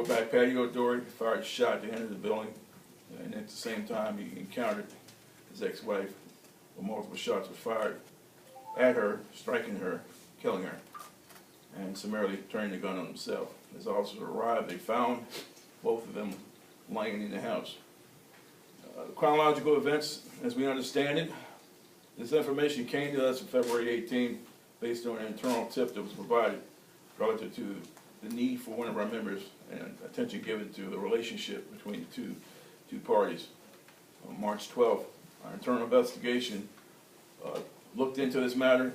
back patio door. He fired a shot to enter the building, and at the same time he encountered his ex-wife. Multiple shots were fired at her, striking her, killing her, and summarily turning the gun on himself. As officers arrived, they found both of them lying in the house. Chronological events, as we understand it, this information came to us on February 18th based on an internal tip that was provided relative to the need for one of our members and attention given to the relationship between the two parties. On March 12th, our internal investigation looked into this matter,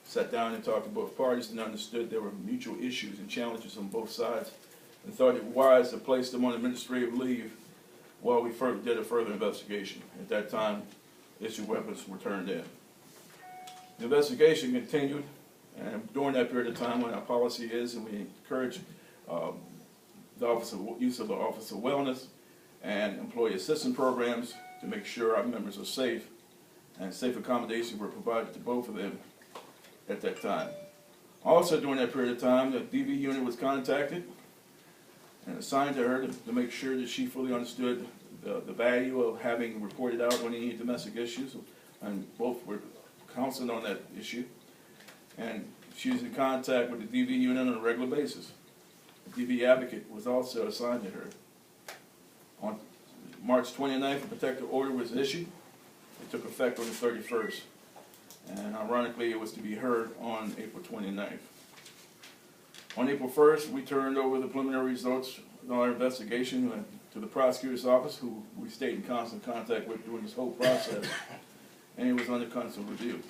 sat down and talked to both parties, and understood there were mutual issues and challenges on both sides, and thought it wise to place them on administrative leave while we did a further investigation. At that time, issued weapons were turned in. The investigation continued, and during that period of time, when our policy is, and we encourage the use of the Office of Wellness and employee assistance programs to make sure our members are safe, and safe accommodations were provided to both of them at that time. Also during that period of time, the DV unit was contacted and assigned to her to make sure that she fully understood the value of having reported out when any domestic issues, and both were counseling on that issue. And she was in contact with the DV unit on a regular basis. The DV advocate was also assigned to her. On March 29th, a protective order was issued. It took effect on the 31st. And ironically, it was to be heard on April 29th. On April 1st, we turned over the preliminary results of our investigation to the prosecutor's office, who we stayed in constant contact with during this whole process, and it was under constant review.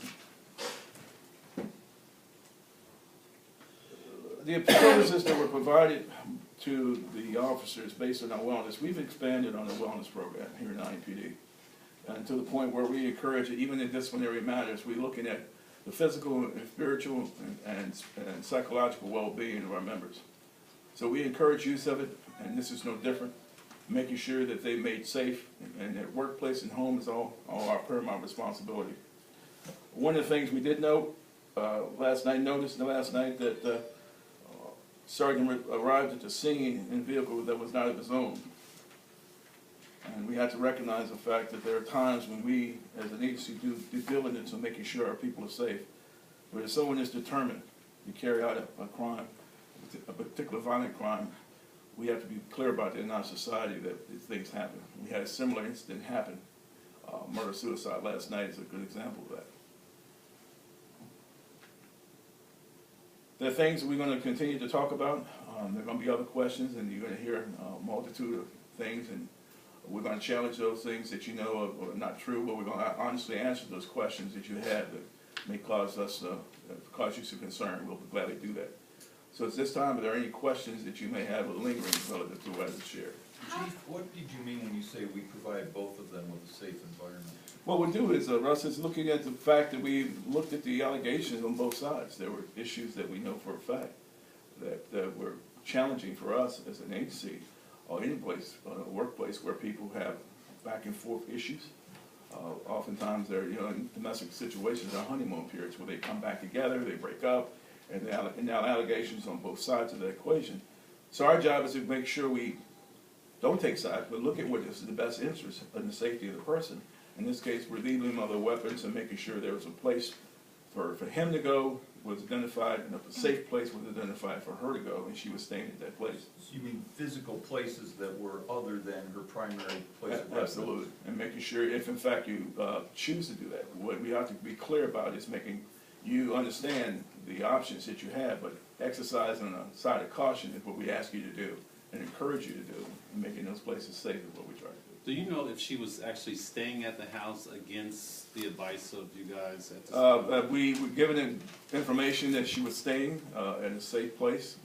The services that were provided to the officers based on our wellness, we've expanded on the wellness program here in IMPD. And to the point where we encourage it, even in disciplinary matters, we're looking at the physical and spiritual and psychological well-being of our members. So we encourage use of it, and this is no different. Making sure that they're made safe and their workplace and home is all our paramount responsibility. One of the things we did note last night that Sergeant arrived at the scene in a vehicle that was not of his own. And we have to recognize the fact that there are times when we, as an agency, do due diligence in making sure our people are safe. But if someone is determined to carry out a crime, a particular violent crime, we have to be clear about that in our society that these things happen. We had a similar incident happen. Murder-suicide last night is a good example of that. There are things that we're going to continue to talk about. There are going to be other questions, and you're going to hear a multitude of things, and we're going to challenge those things that you know are not true, but we're going to honestly answer those questions that you have that may cause you some concern. We'll gladly do that. So at this time, are there any questions that you may have lingering relative to what I just shared? Chief, what did you mean when you say we provide both of them with a safe environment? What we'll do is, Russ, is looking at the fact that we looked at the allegations on both sides. There were issues that we know for a fact that were challenging for us as an agency or any place, workplace where people have back and forth issues. Oftentimes they're, in domestic situations, there are honeymoon periods where they come back together, they break up, and now allegations on both sides of the equation. So our job is to make sure we don't take sides, but look at what is the best interest in the safety of the person. In this case, relieving him of the weapons and making sure there was a place for him to go was identified, and a safe place was identified for her to go, and she was staying at that place. So you mean physical places that were other than her primary place of residence? Absolutely, and making sure if in fact you choose to do that, what we have to be clear about is making you understand the options that you have, but exercising a side of caution is what we ask you to do and encourage you to do, and making those places safe is what we try to do. Do you know if she was actually staying at the house against the advice of you guys at the we were given information that she was staying at a safe place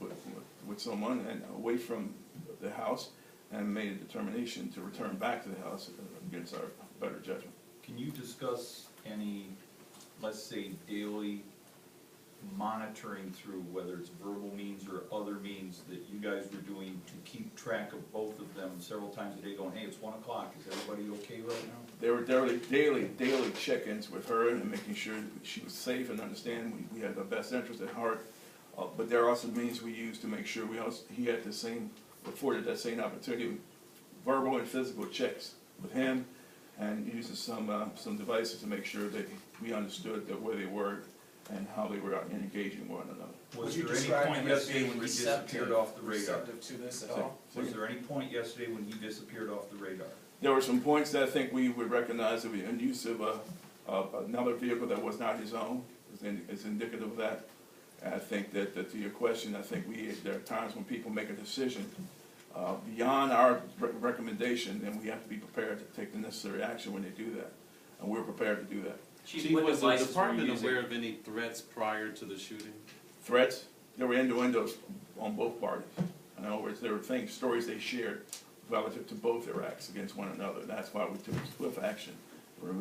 with someone and away from the house, and made a determination to return back to the house against our better judgment. Can you discuss any, let's say, daily monitoring through whether it's verbal means or other means that you guys were doing to keep track of both of them several times a day, going, hey, it's 1 o'clock, is everybody okay right now? There were daily check-ins with her and making sure that she was safe and understand we had the best interest at heart. But there are also means we used to make sure he had the same afforded that same opportunity, verbal and physical checks with him, and uses some devices to make sure that we understood where they were and how they were engaging one another. Was Would you there any describe point him as yesterday being when he receptive, disappeared off the radar? receptive to this at all? Was there any point yesterday when he disappeared off the radar? There were some points that I think we would recognize that in use of another vehicle that was not his own is indicative of that. And I think that to your question, I think there are times when people make a decision beyond our recommendation, and we have to be prepared to take the necessary action when they do that. And we're prepared to do that. Chief, was the department aware of any threats prior to the shooting? Threats, there were innuendos on both parties. In other words, there were stories they shared relative to both their acts against one another. That's why we took swift action. We're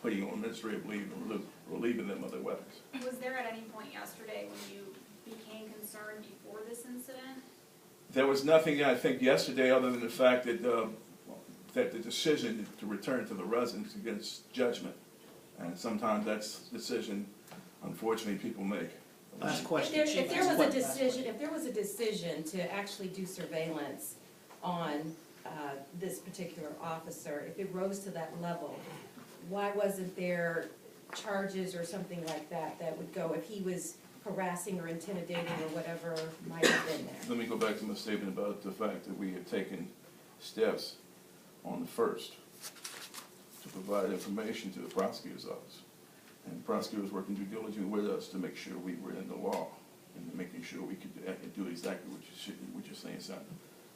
putting on administrative leave and relieving them of their weapons. Was there at any point yesterday when you became concerned before this incident? There was nothing, I think, yesterday other than the fact that the decision to return to the residence against judgment. And sometimes that's a decision, unfortunately, people make. Last question, If Chief. there was a decision to actually do surveillance on this particular officer, if it rose to that level, why wasn't there charges or something like that that would go if he was harassing or intimidating or whatever might have been there? Let me go back to my statement about the fact that we had taken steps on the first to provide information to the prosecutor's office. And the prosecutor was working due diligently with us to make sure we were in the law and making sure we could do exactly what you're saying, son.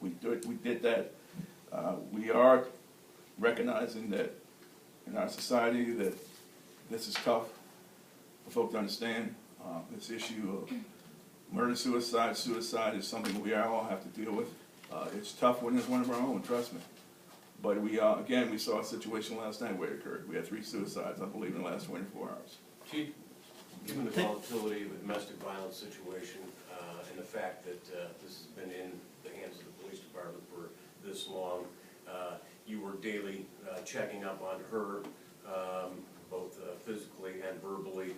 We did that. We are recognizing that in our society that this is tough for folk to understand. This issue of murder, suicide is something we all have to deal with. It's tough when it's one of our own, trust me. But again, we saw a situation last night where it occurred. We had 3 suicides, I believe, in the last 24 hours. Chief, given the volatility of the domestic violence situation and the fact that this has been in the hands of the police department for this long, you were daily checking up on her, both physically and verbally.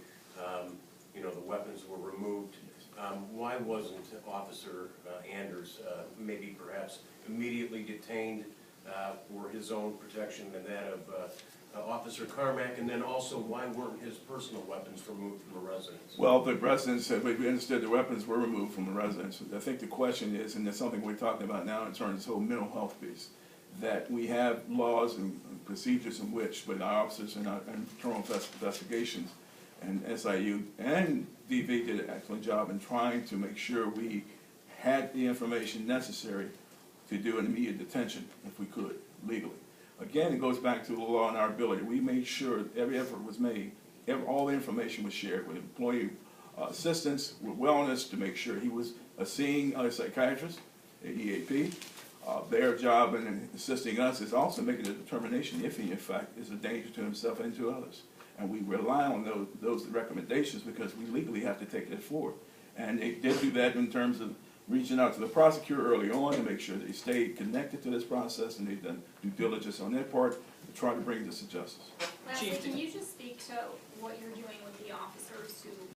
You know, the weapons were removed. Why wasn't Officer Anders maybe perhaps immediately detained for his own protection and that of Officer Carmack, and then also why weren't his personal weapons removed from the residence? Well, the residence, we understood the weapons were removed from the residence. I think the question is, and it's something we're talking about now in terms of this whole mental health piece, that we have laws and procedures in which, with our officers and our internal investigations, and SIU and DV did an excellent job in trying to make sure we had the information necessary to do an immediate detention, if we could, legally. Again, it goes back to the law and our ability. We made sure every effort was made, all the information was shared with employee assistance, with wellness, to make sure he was seeing a psychiatrist, an EAP. Their job in assisting us is also making a determination if he, in fact, is a danger to himself and to others. And we rely on those recommendations because we legally have to take that forward. And they did do that in terms of reaching out to the prosecutor early on to make sure they stayed connected to this process, and they've done due diligence on their part to try to bring this to justice. Lastly, Chief, can you just speak to what you're doing with the officers who